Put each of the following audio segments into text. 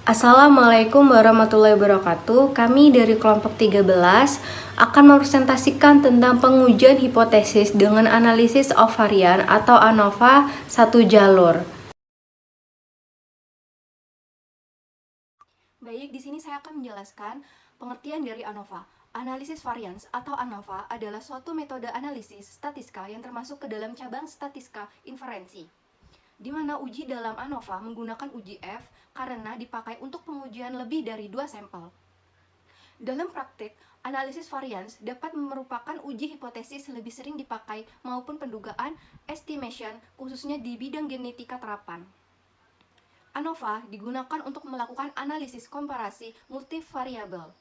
Assalamualaikum warahmatullahi wabarakatuh. Kami dari kelompok 13 akan mempresentasikan tentang pengujian hipotesis dengan analisis of varian atau ANOVA satu jalur. Baik, di sini saya akan menjelaskan pengertian dari ANOVA. Analisis varians atau ANOVA adalah suatu metode analisis statistika yang termasuk ke dalam cabang statistika inferensi, di mana uji dalam ANOVA menggunakan uji F karena dipakai untuk pengujian lebih dari 2 sampel. Dalam praktik, analisis varians dapat merupakan uji hipotesis lebih sering dipakai maupun pendugaan estimation khususnya di bidang genetika terapan. ANOVA digunakan untuk melakukan analisis komparasi multivariabel.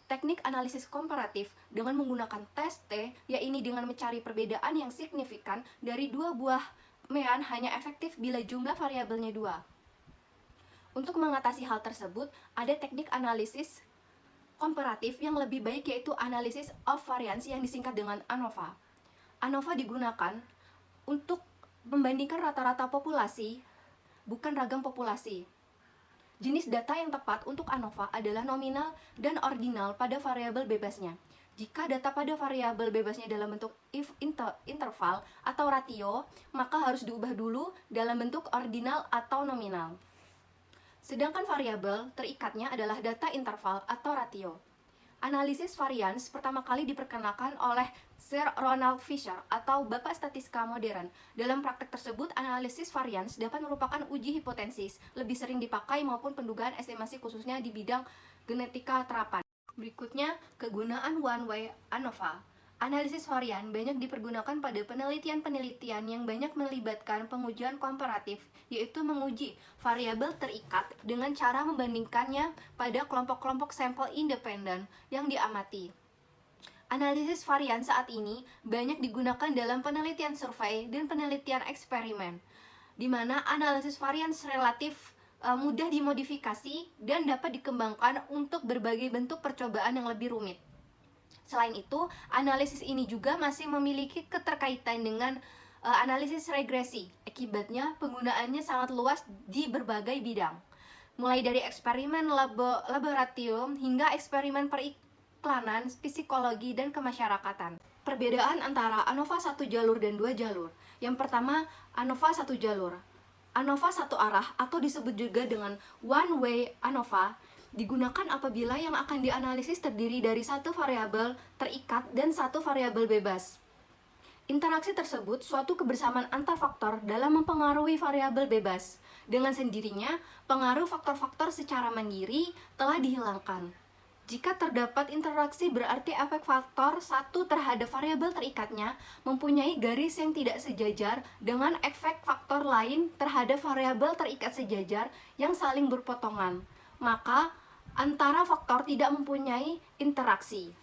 Teknik analisis komparatif dengan menggunakan tes T, yaitu dengan mencari perbedaan yang signifikan dari dua buah mean hanya efektif bila jumlah variabelnya 2. Untuk mengatasi hal tersebut, ada teknik analisis komparatif yang lebih baik, yaitu analisis of variance yang disingkat dengan ANOVA. ANOVA digunakan untuk membandingkan rata-rata populasi, bukan ragam populasi. Jenis data yang tepat untuk ANOVA adalah nominal dan ordinal pada variabel bebasnya. Jika data pada variabel bebasnya dalam bentuk interval atau ratio, maka harus diubah dulu dalam bentuk ordinal atau nominal. Sedangkan variabel terikatnya adalah data interval atau ratio. Analisis varians pertama kali diperkenalkan oleh Sir Ronald Fisher atau Bapak Statistika Modern. Dalam praktek tersebut, analisis varians dapat merupakan uji hipotesis, lebih sering dipakai maupun pendugaan estimasi khususnya di bidang genetika terapan. Berikutnya, kegunaan one-way ANOVA. Analisis varian banyak dipergunakan pada penelitian-penelitian yang banyak melibatkan pengujian komparatif, yaitu menguji variabel terikat dengan cara membandingkannya pada kelompok-kelompok sampel independen yang diamati. Analisis varian saat ini banyak digunakan dalam penelitian survei dan penelitian eksperimen, di mana analisis varian relatif mudah dimodifikasi dan dapat dikembangkan untuk berbagai bentuk percobaan yang lebih rumit. Selain itu, analisis ini juga masih memiliki keterkaitan dengan analisis regresi. Akibatnya, penggunaannya sangat luas di berbagai bidang, mulai dari eksperimen laboratorium hingga eksperimen periklanan, psikologi, dan kemasyarakatan. Perbedaan antara ANOVA satu jalur dan 2 jalur. Yang pertama, ANOVA satu jalur. ANOVA satu arah atau disebut juga dengan one way ANOVA digunakan apabila yang akan dianalisis terdiri dari satu variabel terikat dan satu variabel bebas. Interaksi tersebut suatu kebersamaan antar faktor dalam mempengaruhi variabel bebas. Dengan sendirinya, pengaruh faktor-faktor secara mandiri telah dihilangkan. Jika terdapat interaksi, berarti efek faktor satu terhadap variabel terikatnya mempunyai garis yang tidak sejajar dengan efek faktor lain terhadap variabel terikat sejajar yang saling berpotongan. Maka, antara faktor tidak mempunyai interaksi.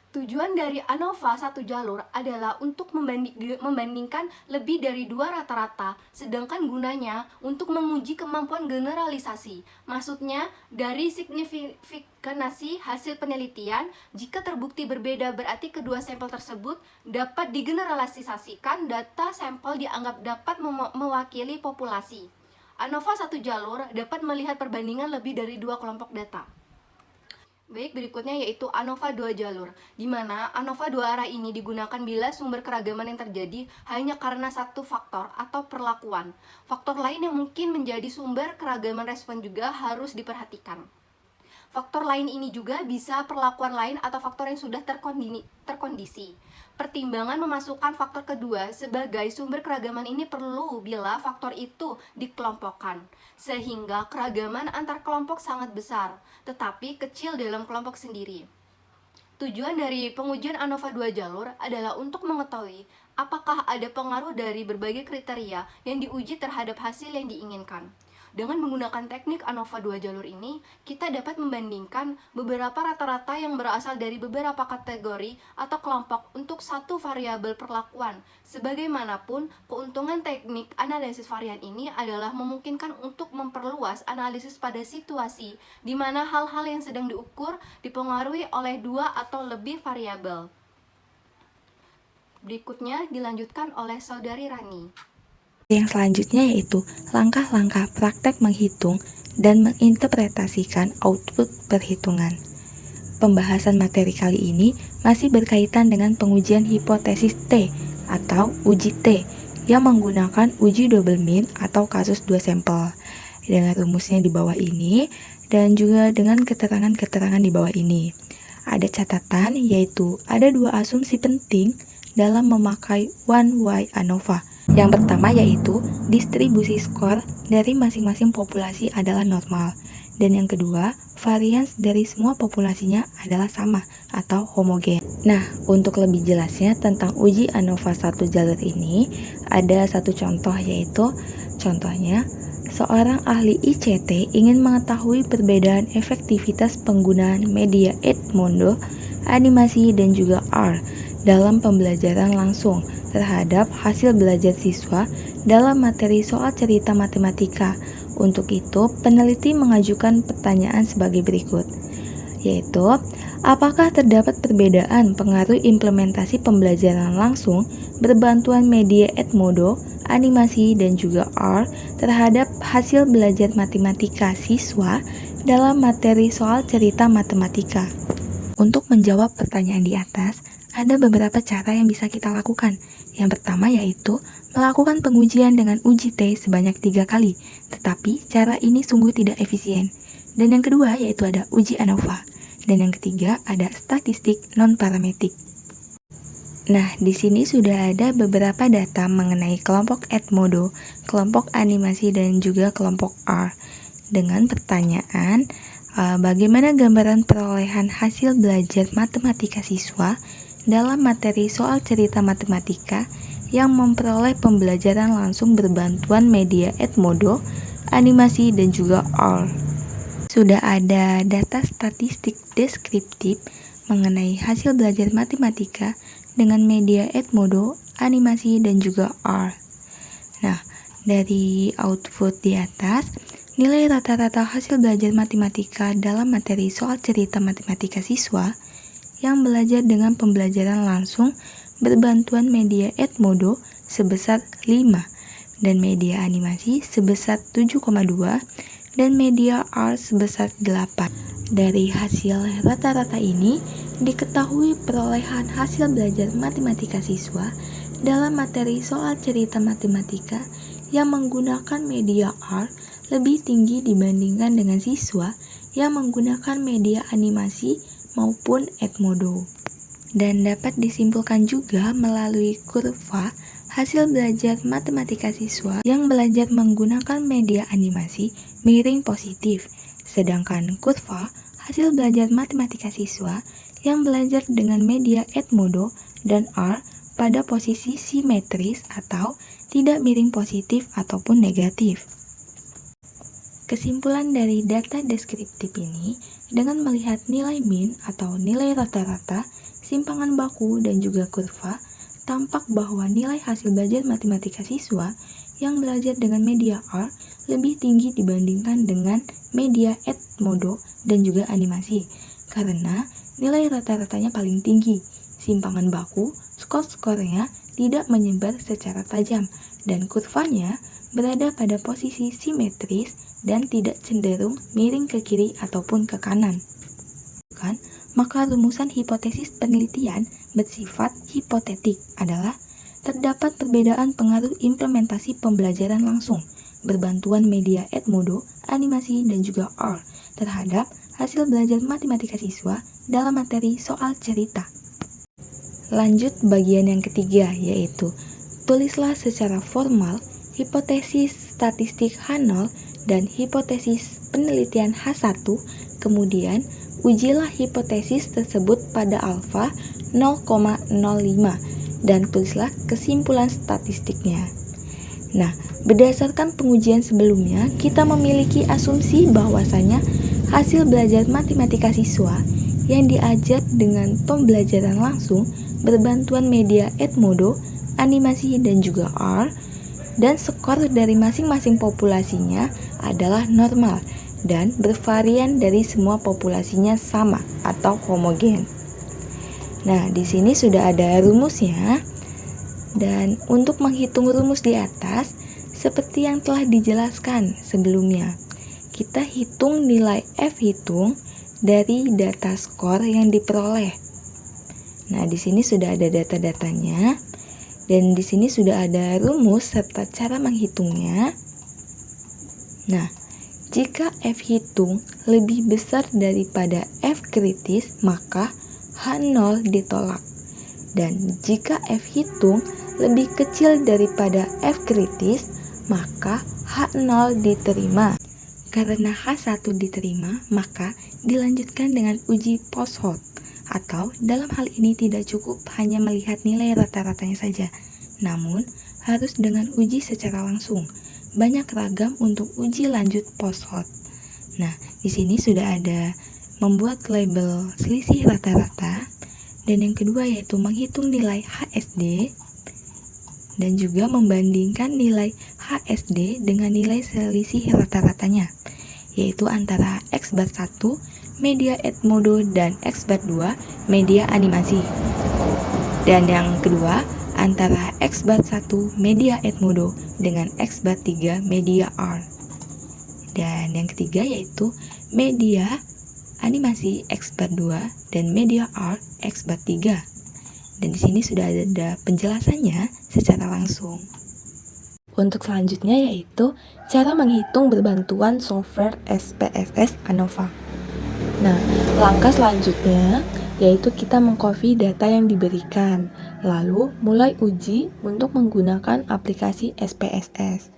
Tujuan dari ANOVA satu jalur adalah untuk membandingkan lebih dari 2 rata-rata, sedangkan gunanya untuk menguji kemampuan generalisasi. Maksudnya, dari signifikansi hasil penelitian, jika terbukti berbeda berarti kedua sampel tersebut dapat digeneralisasikan, data sampel dianggap dapat mewakili populasi. ANOVA satu jalur dapat melihat perbandingan lebih dari 2 kelompok data. Baik, berikutnya yaitu ANOVA 2 jalur, di mana ANOVA 2 arah ini digunakan bila sumber keragaman yang terjadi hanya karena satu faktor atau perlakuan. Faktor lain yang mungkin menjadi sumber keragaman respon juga harus diperhatikan. Faktor lain ini juga bisa perlakuan lain atau faktor yang sudah terkondisi. Pertimbangan memasukkan faktor kedua sebagai sumber keragaman ini perlu bila faktor itu dikelompokkan, sehingga keragaman antar kelompok sangat besar, tetapi kecil dalam kelompok sendiri. Tujuan dari pengujian ANOVA 2 jalur adalah untuk mengetahui apakah ada pengaruh dari berbagai kriteria yang diuji terhadap hasil yang diinginkan. Dengan menggunakan teknik ANOVA 2 jalur ini, kita dapat membandingkan beberapa rata-rata yang berasal dari beberapa kategori atau kelompok untuk satu variabel perlakuan. Sebagaimanapun, keuntungan teknik analisis varian ini adalah memungkinkan untuk memperluas analisis pada situasi di mana hal-hal yang sedang diukur dipengaruhi oleh 2 atau lebih variabel. Berikutnya dilanjutkan oleh Saudari Rani. Yang selanjutnya yaitu langkah-langkah praktek menghitung dan menginterpretasikan output perhitungan. Pembahasan materi kali ini masih berkaitan dengan pengujian hipotesis T atau uji T yang menggunakan uji double mean atau kasus 2 sampel. Dengan rumusnya di bawah ini dan juga dengan keterangan-keterangan di bawah ini. Ada catatan yaitu ada 2 asumsi penting dalam memakai one way ANOVA. Yang pertama yaitu distribusi skor dari masing-masing populasi adalah normal. Dan yang kedua, varians dari semua populasinya adalah sama atau homogen. Nah, untuk lebih jelasnya tentang uji ANOVA 1 jalur ini, ada satu contoh yaitu contohnya seorang ahli ICT ingin mengetahui perbedaan efektivitas penggunaan media Edmodo, animasi, dan juga R dalam pembelajaran langsung terhadap hasil belajar siswa dalam materi soal cerita matematika. Untuk itu, peneliti mengajukan pertanyaan sebagai berikut, yaitu apakah terdapat perbedaan pengaruh implementasi pembelajaran langsung berbantuan media Edmodo, animasi, dan juga R terhadap hasil belajar matematika siswa dalam materi soal cerita matematika. Untuk menjawab pertanyaan di atas, ada beberapa cara yang bisa kita lakukan. Yang pertama yaitu melakukan pengujian dengan uji T sebanyak 3 kali, tetapi cara ini sungguh tidak efisien. Dan yang kedua yaitu ada uji ANOVA. Dan yang ketiga ada statistik non-parametrik. Nah, di sini sudah ada beberapa data mengenai kelompok Edmodo, kelompok animasi, dan juga kelompok R. Dengan pertanyaan, bagaimana gambaran perolehan hasil belajar matematika siswa dalam materi soal cerita matematika yang memperoleh pembelajaran langsung berbantuan media Edmodo, animasi, dan juga R. Sudah ada data statistik deskriptif mengenai hasil belajar matematika dengan media Edmodo, animasi, dan juga R. Nah, dari output di atas, nilai rata-rata hasil belajar matematika dalam materi soal cerita matematika siswa yang belajar dengan pembelajaran langsung berbantuan media Edmodo sebesar 5 dan media animasi sebesar 7,2 dan media R sebesar 8. Dari hasil rata-rata ini diketahui perolehan hasil belajar matematika siswa dalam materi soal cerita matematika yang menggunakan media R lebih tinggi dibandingkan dengan siswa yang menggunakan media animasi maupun Edmodo. Dan dapat disimpulkan juga melalui kurva hasil belajar matematika siswa yang belajar menggunakan media animasi miring positif, sedangkan kurva hasil belajar matematika siswa yang belajar dengan media Edmodo dan R pada posisi simetris atau tidak miring positif ataupun negatif. Kesimpulan dari data deskriptif ini, dengan melihat nilai mean atau nilai rata-rata, simpangan baku, dan juga kurva, tampak bahwa nilai hasil belajar matematika siswa yang belajar dengan media R lebih tinggi dibandingkan dengan media Edmodo dan juga animasi, karena nilai rata-ratanya paling tinggi. Simpangan baku, skor-skornya tidak menyebar secara tajam, dan kurvanya berada pada posisi simetris dan tidak cenderung miring ke kiri ataupun ke kanan. Maka rumusan hipotesis penelitian bersifat hipotetik adalah terdapat perbedaan pengaruh implementasi pembelajaran langsung berbantuan media Edmodo, animasi, dan juga R terhadap hasil belajar matematika siswa dalam materi soal cerita. Lanjut bagian yang ketiga, yaitu tulislah secara formal hipotesis statistik H0 dan hipotesis penelitian H1, kemudian ujilah hipotesis tersebut pada alfa 0,05 dan tulislah kesimpulan statistiknya. Nah, berdasarkan pengujian sebelumnya, kita memiliki asumsi bahwasanya hasil belajar matematika siswa yang diajar dengan pembelajaran langsung berbantuan media Edmodo, animasi, dan juga R, dan skor dari masing-masing populasinya adalah normal dan bervarian dari semua populasinya sama atau homogen. Nah, di sini sudah ada rumusnya. Dan untuk menghitung rumus di atas, seperti yang telah dijelaskan sebelumnya, kita hitung nilai F hitung dari data skor yang diperoleh. Nah, di sini sudah ada data-datanya dan di sini sudah ada rumus serta cara menghitungnya. Nah, jika F hitung lebih besar daripada F kritis, maka H0 ditolak. Dan jika F hitung lebih kecil daripada F kritis, maka H0 diterima. Karena H1 diterima, maka dilanjutkan dengan uji post-hoc. Atau dalam hal ini tidak cukup hanya melihat nilai rata-ratanya saja, namun harus dengan uji secara langsung. Banyak ragam untuk uji lanjut post-hoc. Nah, di sini sudah ada membuat label selisih rata-rata, dan yang kedua yaitu menghitung nilai HSD dan juga membandingkan nilai HSD dengan nilai selisih rata-ratanya, yaitu antara X-bar 1 media Edmodo dan X-bar 2 media animasi. Dan yang kedua antara X-bar 1 media Edmodo dengan X-bar 3 media R. Dan yang ketiga yaitu media animasi X-bar 2 dan media R X-bar 3. Dan di sini sudah ada penjelasannya secara langsung. Untuk selanjutnya yaitu cara menghitung berbantuan software SPSS ANOVA. Nah, langkah selanjutnya yaitu kita mengcopy data yang diberikan, lalu mulai uji untuk menggunakan aplikasi SPSS.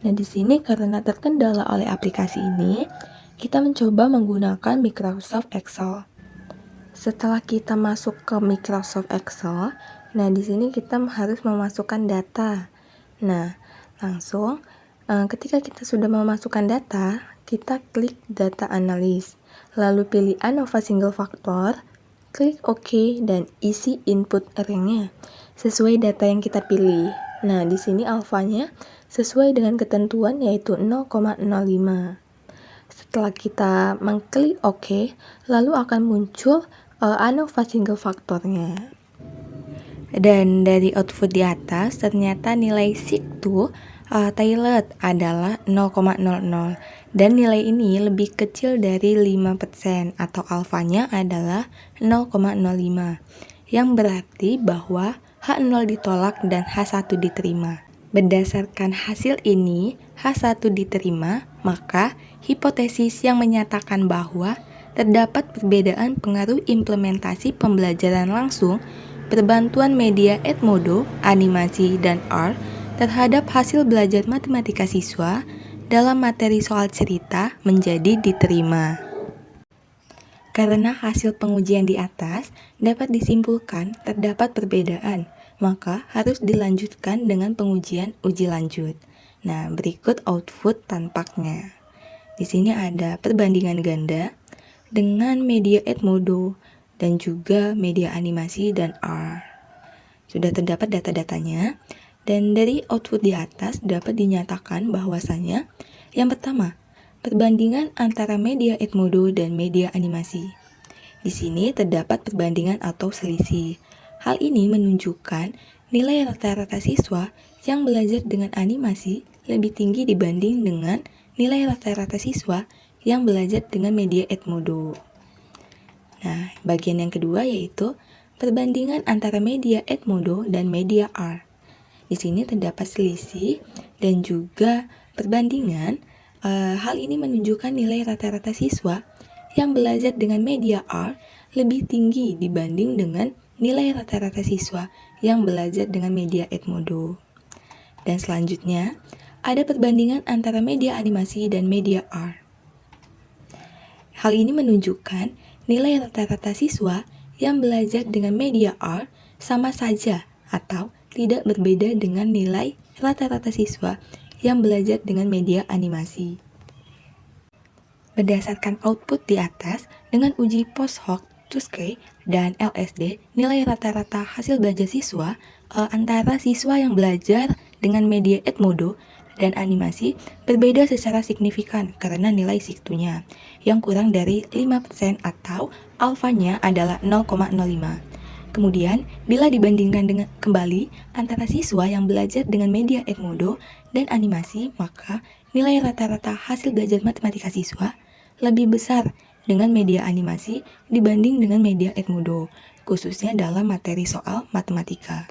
Nah, di sini karena terkendala oleh aplikasi ini, kita mencoba menggunakan Microsoft Excel. Setelah kita masuk ke Microsoft Excel, nah di sini kita harus memasukkan data. Nah, langsung ketika kita sudah memasukkan data, kita klik Data Analysis. Lalu pilih ANOVA Single Factor, klik OK dan isi input ringnya sesuai data yang kita pilih. Nah, di sini alfanya sesuai dengan ketentuan yaitu 0,05. Setelah kita mengklik OK, lalu akan muncul ANOVA Single Factornya. Dan dari output di atas ternyata nilai SIG2 Tailored adalah 0,00 dan nilai ini lebih kecil dari 5% atau alfanya adalah 0,05 yang berarti bahwa H0 ditolak dan H1 diterima. Berdasarkan hasil ini, H1 diterima, maka hipotesis yang menyatakan bahwa terdapat perbedaan pengaruh implementasi pembelajaran langsung berbantuan media Edmodo, animasi, dan R terhadap hasil belajar matematika siswa dalam materi soal cerita menjadi diterima. Karena hasil pengujian di atas dapat disimpulkan terdapat perbedaan, maka harus dilanjutkan dengan pengujian uji lanjut. Nah, berikut output tampaknya. Di sini ada perbandingan ganda dengan media Edmodo dan juga media animasi dan R. Sudah terdapat data-datanya. Dan dari output di atas dapat dinyatakan bahwasanya yang pertama, perbandingan antara media Edmodo dan media animasi. Di sini terdapat perbandingan atau selisih. Hal ini menunjukkan nilai rata-rata siswa yang belajar dengan animasi lebih tinggi dibanding dengan nilai rata-rata siswa yang belajar dengan media Edmodo. Nah, bagian yang kedua yaitu perbandingan antara media Edmodo dan media R. Di sini terdapat selisih dan juga perbandingan. Hal ini menunjukkan nilai rata-rata siswa yang belajar dengan media R lebih tinggi dibanding dengan nilai rata-rata siswa yang belajar dengan media Edmodo. Dan selanjutnya, ada perbandingan antara media animasi dan media R. Hal ini menunjukkan nilai rata-rata siswa yang belajar dengan media R sama saja atau tidak berbeda dengan nilai rata-rata siswa yang belajar dengan media animasi. Berdasarkan output di atas, dengan uji post-hoc, TUSK, dan LSD, nilai rata-rata hasil belajar siswa antara siswa yang belajar dengan media Edmodo dan animasi berbeda secara signifikan karena nilai SIG2-nya yang kurang dari 5% atau alfanya adalah 0,05. Kemudian, bila dibandingkan dengan kembali antara siswa yang belajar dengan media Edmodo dan animasi, maka nilai rata-rata hasil belajar matematika siswa lebih besar dengan media animasi dibanding dengan media Edmodo, khususnya dalam materi soal matematika.